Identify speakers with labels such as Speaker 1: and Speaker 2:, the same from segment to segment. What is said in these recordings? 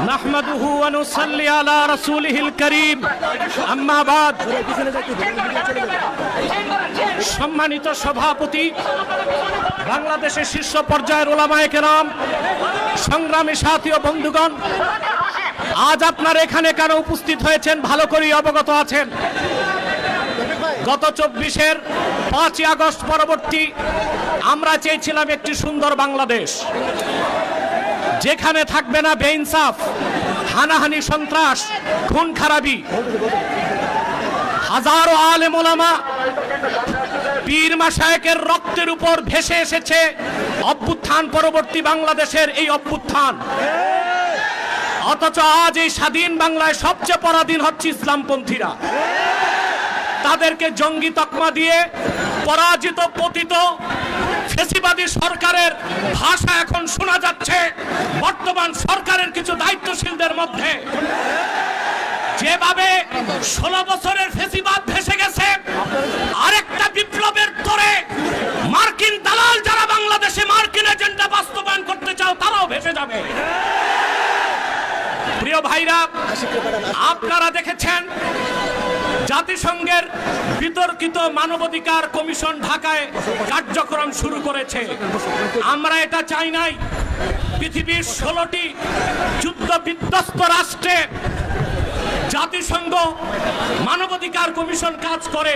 Speaker 1: নাহমাদুহু ওয়া নুসাল্লি আলা রাসূলিহিল কারীম, আম্মা বাদ। সম্মানিত সভাপতি, বাংলাদেশের শীর্ষ পর্যায়ের ওলামায়ে কেরাম, সংগ্রামী সাথী ও বন্ধুগণ, আজ আপনারা এখানে কেন উপস্থিত হয়েছেন ভালো করেই অবগত আছেন। গত ২৪-এর ৫ই আগস্ট পরবর্তী আমরা চেয়েছিলাম একটি সুন্দর বাংলাদেশ, যেখানে থাকবে না বেইনসাফ, হানাহানি, সন্ত্রাস, খুন খারাপি। হাজারো আলেম ওলামা, পীর মাশায়েখের রক্তের উপর ভেসে এসেছে অভ্যুত্থান পরবর্তী বাংলাদেশের এই অভ্যুত্থান। অথচ আজ এই স্বাধীন বাংলায় সবচেয়ে পরাধীন হচ্ছে ইসলামপন্থীরা। তাদেরকে জঙ্গি তকমা দিয়ে পরাজিত পতিত ফ্যাসিবাদী সরকারের ভাষা এখন শোনা যাচ্ছে বর্তমান সরকারের কিছু দায়িত্বশীলদের মধ্যে। যেভাবে ১৬ বছরের ফ্যাসিবাদ ভেসে গেছে, আরেকটা বিপ্লবের তরে মার্কিন দালাল যারা বাংলাদেশে মার্কিন এজেন্ডা বাস্তবায়ন করতে চাও তারাও ভেসে যাবে। প্রিয় ভাইরা, আপনারা দেখেছেন জাতিসংঘের বিতর্কিত মানবাধিকার কমিশন ঢাকায় কার্যক্রম শুরু করেছে। আমরা এটা চাই নাই। পৃথিবীর ১৬টি যুদ্ধ বিধ্বস্ত রাষ্ট্রে জাতিসংঘ মানবাধিকার কমিশন কাজ করে।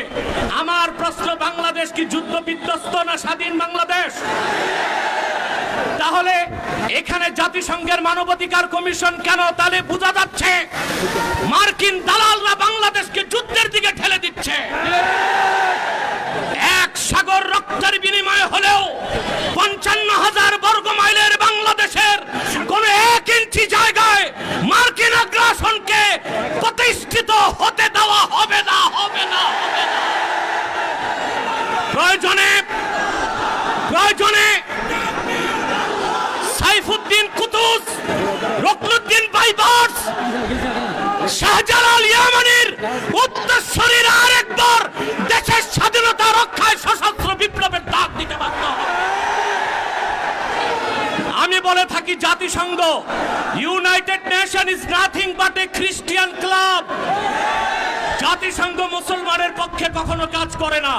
Speaker 1: আমার প্রশ্ন, বাংলাদেশ কি যুদ্ধ বিধ্বস্ত না স্বাধীন বাংলাদেশ? তাহলে এখানে জাতিসংঘের মানবাধিকার কমিশন কেন? তাহলে বোঝা যাচ্ছে মার্কিন দালালরা বাংলাদেশকে যুদ্ধের দিকে ঠেলে দিচ্ছে। এক সাগর রক্তের বিনিময়ে হলেও ৫৫,০০০ বর্গ মাইলের বাংলাদেশের কোন ১ ইঞ্চি জায়গায় মার্কিন আগ্রাসনকে প্রতিষ্ঠিত হতে দেওয়া হবে না, হবে না, হবে না। প্রয়োজনে সাইফুদ্দিন কুতুস, রুকনুদ্দিন বাইবার্স, শাহজালাল ইয়ামানির উত্তরসূরিরা আরেকবার দেশের স্বাধীনতা রক্ষায় সশস্ত্র বিপ্লবের ডাক দিতে বাধ্য হবে। আমি বলে থাকি, জাতিসংঘ, United nation is nothing but A Christian club. জাতিসংঘ মুসলমানের পক্ষে কখনো কাজ করে না।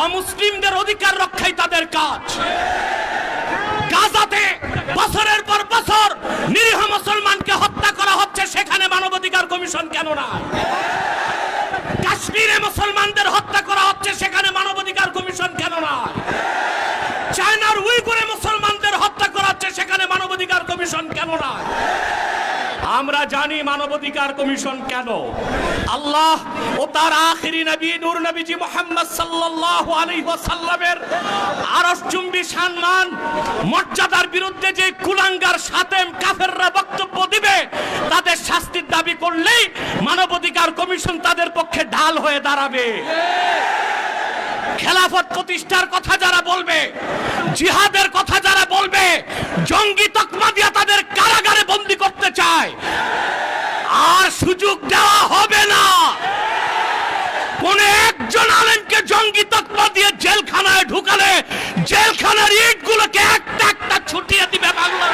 Speaker 1: অমুসলিমদের অধিকার রক্ষাই তাদের কাজ। গাজাতে বছরের পর বছর নিরীহ মুসলমানকে হত্যা করা হচ্ছে, সেখানে মানবাধিকার কমিশন কেন না? কাশ্মীরে মুসলমানদের হত্যা করা হচ্ছে, সেখানে মানবাধিকার কমিশন কেন না? চায়নার উইগুরে মুসলমানদের হত্যা করা হচ্ছে, সেখানে মানবাধিকার কমিশন কেন না? আমরা জানি মানবাধিকার কমিশন কেন। আল্লাহ ও তার আখিরি নবী নূর নবীজি মুহাম্মদ সাল্লাল্লাহু আলাইহি ওয়াসাল্লামের আরশচুম্বী সম্মান মর্যাদার বিরুদ্ধে যে কুলাঙ্গার সাতেম কাফেররা বক্তব্য দিবে, তাদের শাস্তির দাবি করলেই মানবাধিকার কমিশন তাদের পক্ষে ঢাল হয়ে দাঁড়াবে। খেলাফত প্রতিষ্ঠার কথা যারা বলবে, জিহাদের কথা যারা বলবে, জঙ্গি তকমা দিয়ে তাদের কারাগারে বন্দী করতে চায়, আর সুযোগ দেওয়া হবে না। কোন একজন আলেমকে জঙ্গি তকমা দিয়ে জেলখানায় ঢুকালে জেলখানার ইটগুলোকে একটা একটা ছুটিয়ে দিবে বাংলা।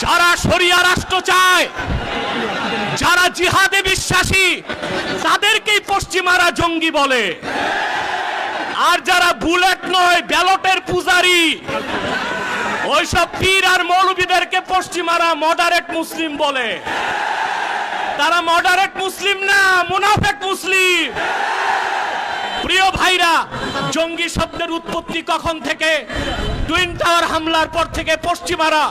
Speaker 1: যারা শরিয়া রাষ্ট্র চায়, যারা জিহাদে বিশ্বাসী, তাদেরকেই পশ্চিমারা জঙ্গি বলে। আর যারা বুলেট নয়, ব্যালটের পূজারি, ওইসব পীর আর মৌলবীদেরকে পশ্চিমারা মডারেট মুসলিম বলে। তারা মডারেট মুসলিম না, মুনাফেক মুসলিম। প্রিয় ভাইরা, জঙ্গি শব্দের উৎপত্তি কখন থেকে? টুইন টাওয়ার হামলার পর থেকে পশ্চিমারা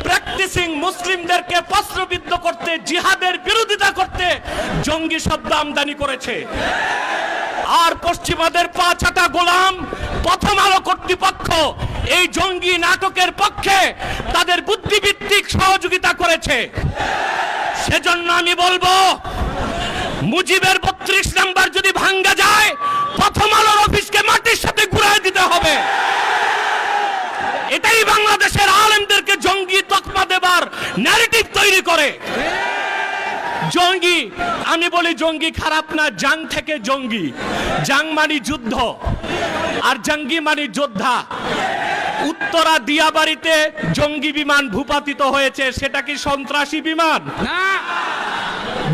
Speaker 1: প্র্যাকটিসিং মুসলিমদেরকে প্রশ্নবিদ্ধ করতে, জিহাদের বিরোধিতা করতে জঙ্গি শব্দ আমদানি করেছে। আর পশ্চিমাদের পা চাটা গোলাম প্রথম আলো কর্তৃপক্ষ এই জঙ্গি নাটকের পক্ষে তাদের বুদ্ধিভিত্তিক সহযোগিতা করেছে। সেজন্য আমি বলবো, মুজিবের ৩২ নাম্বার যদি ভাঙ্গা যায়, প্রথম আলোর অফিসকে মাটির সাথে ঘুরায় দিতে হবে। এটাই বাংলাদেশের আলেমদেরকে জঙ্গি তকমা দেবার ন্যারেটিভ তৈরি করে। জঙ্গি আমি বলি জঙ্গি খারাপ না, জাং থেকে জঙ্গি। জাং মানে যুদ্ধ, আর জঙ্গি মানে যোদ্ধা। উত্তরা দিয়াবাড়িতে জঙ্গি বিমান ভূপাতিত হয়েছে, সেটা কি সন্ত্রাসী বিমান?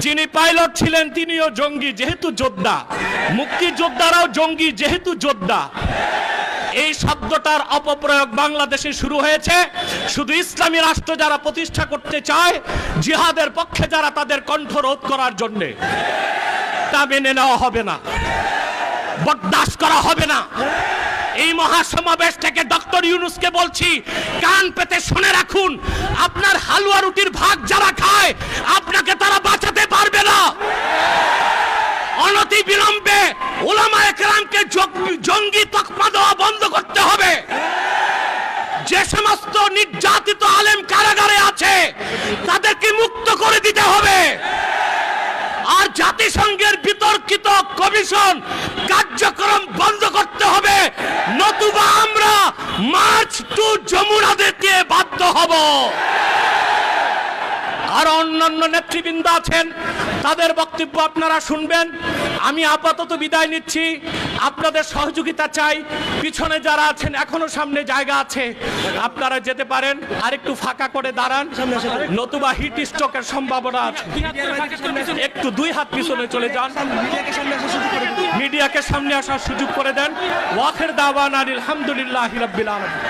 Speaker 1: যিনি পাইলট ছিলেন তিনিও জঙ্গি, যেহেতু যোদ্ধা। মুক্তিযোদ্ধারাও জঙ্গি, যেহেতু যোদ্ধা। এই শব্দটার অপপ্রয়োগ বাংলাদেশে শুরু হয়েছে শুধু ইসলামী রাষ্ট্র যারা প্রতিষ্ঠা করতে চায়, জিহাদের পক্ষে যারা, তাদের কণ্ঠ রোধ করার জন্য। তা মেনে নেওয়া হবে না, বরদাস্ত করা হবে না। এই মহাসমাবেশ থেকে ডক্টর ইউনূসকে বলছি, কান পেতে শুনে রাখুন, আপনার হালুয়া রুটির ভাগ যারা খায়, আপনাকে তারা বাঁচাতে পারবে না। অনতি বিলম্বে উলামায়ে কেরামকে জঙ্গি তকমা দেওয়া বন্ধ করতে হবে। যে সমস্ত নির্যাতিত আলেম কারাগারে আছে, তাদেরকে মুক্ত করে দিতে হবে। আর জাতিসংঘের বিতর্কিত কমিশন কার্যক্রম বন্ধ করতে হবে, নতুবা আমরা মার্চ টু যমুনা দিতে বাধ্য হব। আর অন্যান্য নেতৃবৃন্দ আছেন, তাদের বক্তব্য আপনারা শুনবেন। আমি আপাতত বিদায় নিচ্ছি, আপনাদের সহযোগিতা চাই। পিছনে যারা আছেন এখনো সামনে জায়গা আছে, আপনারা যেতে পারেন। আর একটু ফাঁকা করে দাঁড়ান, নতুবা হিট স্ট্রোকের সম্ভাবনা আছে। একটু 2 হাত পিছনে চলে যান, মিডিয়াকে সামনে আসার সুযোগ করে দেন। ওয়াখির দাওয়ানা আলহামদুলিল্লাহি রাব্বিল আলামিন।